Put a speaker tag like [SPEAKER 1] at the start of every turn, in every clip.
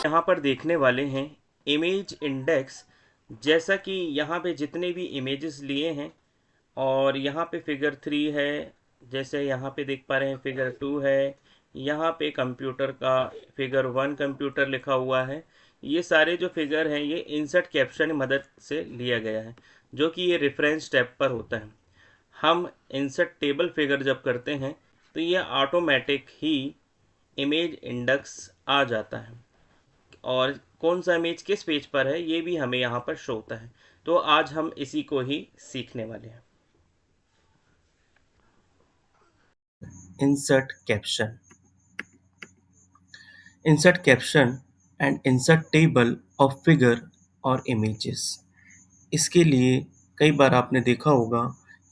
[SPEAKER 1] यहाँ पर देखने वाले हैं इमेज इंडेक्स। जैसा कि यहाँ पे जितने भी इमेजेस लिए हैं और यहाँ पे फिगर 3 है, जैसे यहाँ पे देख पा रहे हैं फिगर 2 है, यहाँ पे कंप्यूटर का फिगर 1 कंप्यूटर लिखा हुआ है। ये सारे जो फिगर हैं ये इंसर्ट कैप्शन की मदद से लिया गया है, जो कि ये रेफरेंस टैब पर होता है। हम इंसर्ट टेबल फिगर जब करते हैं तो ये ऑटोमेटिक ही इमेज इंडेक्स आ जाता है, और कौन सा इमेज किस पेज पर है ये भी हमें यहाँ पर शो होता है। तो आज हम इसी को ही सीखने वाले हैं।
[SPEAKER 2] Insert caption. Insert caption and insert table of figure और images. इसके लिए कई बार आपने देखा होगा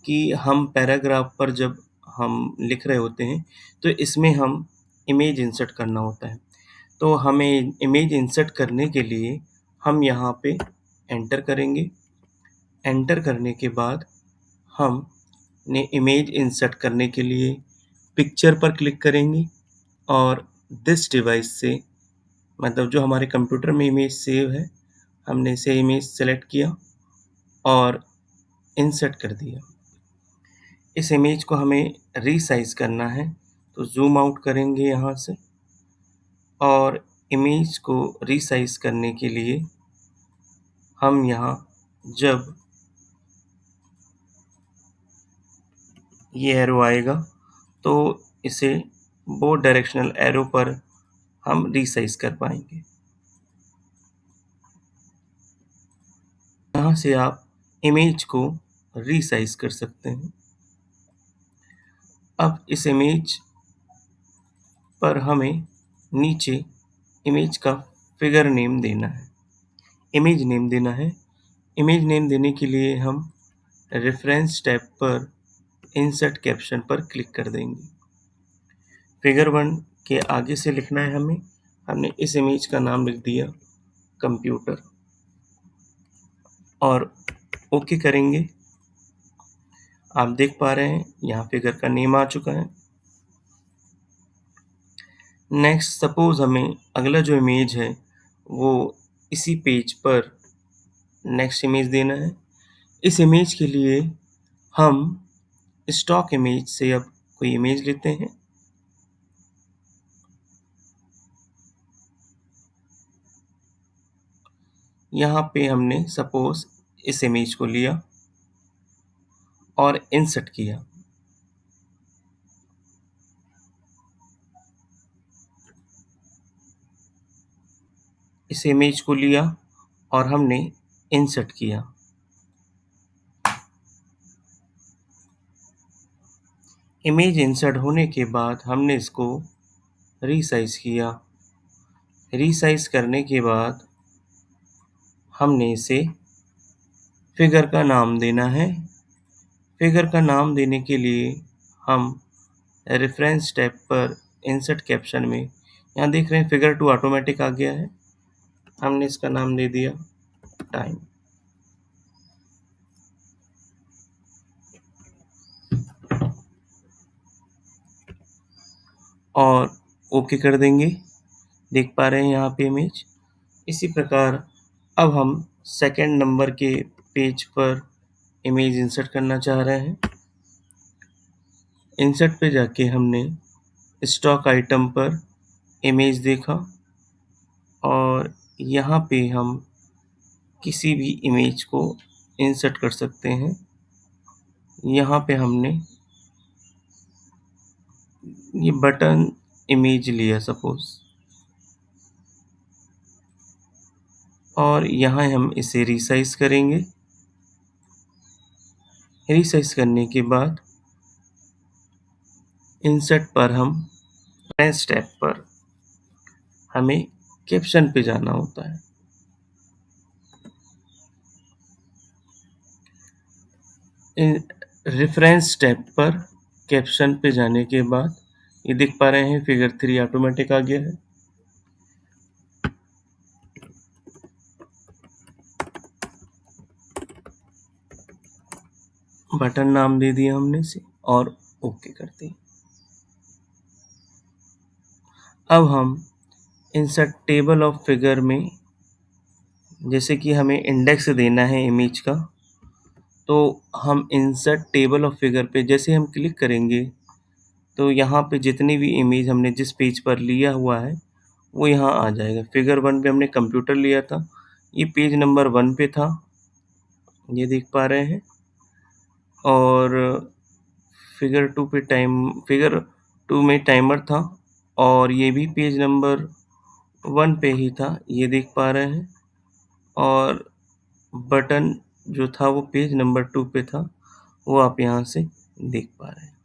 [SPEAKER 2] कि हम पैराग्राफ पर जब हम लिख रहे होते हैं तो इसमें हम इमेज इंसर्ट करना होता है। तो हमें इमेज इंसर्ट करने के लिए हम यहाँ पे एंटर करेंगे। एंटर करने के बाद हम ने इमेज इंसर्ट करने के लिए पिक्चर पर क्लिक करेंगे और दिस डिवाइस से मतलब जो हमारे कंप्यूटर में इमेज सेव है, हमने इसे इमेज सेलेक्ट किया और इंसर्ट कर दिया। इस इमेज को हमें रीसाइज करना है, तो ज़ूम आउट करेंगे यहाँ से और इमेज को रीसाइज करने के लिए हम यहाँ जब ये एरो आएगा तो इसे बोथ डायरेक्शनल एरो पर हम रीसाइज कर पाएंगे। यहाँ से आप इमेज को रीसाइज कर सकते हैं। अब इस इमेज पर हमें नीचे इमेज का फिगर नेम देना है, इमेज नेम देना है। इमेज नेम देने के लिए हम रेफरेंस टैब पर इंसर्ट कैप्शन पर क्लिक कर देंगे। फिगर 1 के आगे से लिखना है हमें। हमने इस इमेज का नाम लिख दिया कंप्यूटर और ओके करेंगे। आप देख पा रहे हैं यहाँ फिगर का नेम आ चुका है। नेक्स्ट सपोज हमें अगला जो इमेज है वो इसी पेज पर नेक्स्ट इमेज देना है। इस इमेज के लिए हम स्टॉक इमेज से अब कोई इमेज लेते हैं। यहाँ पे हमने सपोज इस इमेज को लिया और इंसर्ट किया। इस इमेज को लिया और हमने इंसर्ट किया। इमेज इंसर्ट होने के बाद हमने इसको रीसाइज किया। रीसाइज करने के बाद हमने इसे फिगर का नाम देना है। फिगर का नाम देने के लिए हम रेफरेंस टैब पर इंसर्ट कैप्शन में यहाँ देख रहे हैं फिगर 2 ऑटोमेटिक आ गया है। हमने इसका नाम दे दिया टाइम और ओके कर देंगे। देख पा रहे हैं यहाँ पे इमेज। इसी प्रकार अब हम सेकंड नंबर के पेज पर इमेज इंसर्ट करना चाह रहे हैं। इंसर्ट पे जाके हमने स्टॉक आइटम पर इमेज देखा और यहाँ पे हम किसी भी इमेज को इंसर्ट कर सकते हैं। यहाँ पे हमने ये बटन इमेज लिया सपोज और यहाँ हम इसे रीसाइज करेंगे। रीसाइज करने के बाद इंसर्ट पर हम रेफरेंस टैब पर हमें कैप्शन पे जाना होता है। रेफरेंस टैब पर कैप्शन पे जाने के बाद ये देख पा रहे हैं फिगर 3 ऑटोमेटिक आ गया है। बटन नाम दे दिया हमने इसे और ओके करते हैं। अब हम इंसर्ट टेबल ऑफ फिगर में जैसे कि हमें इंडेक्स देना है इमेज का, तो हम इंसर्ट टेबल ऑफ फिगर पे जैसे हम क्लिक करेंगे, तो यहाँ पे जितनी भी इमेज हमने जिस पेज पर लिया हुआ है, वो यहाँ आ जाएगा। फिगर 1 पे हमने कंप्यूटर लिया था, ये पेज नंबर 1 पे था, ये देख पा रहे हैं। और फिगर 2 में टाइमर था और ये भी पेज नंबर 1 पे ही था, ये देख पा रहे हैं। और बटन जो था वो पेज नंबर 2 पे था, वो आप यहाँ से देख पा रहे हैं।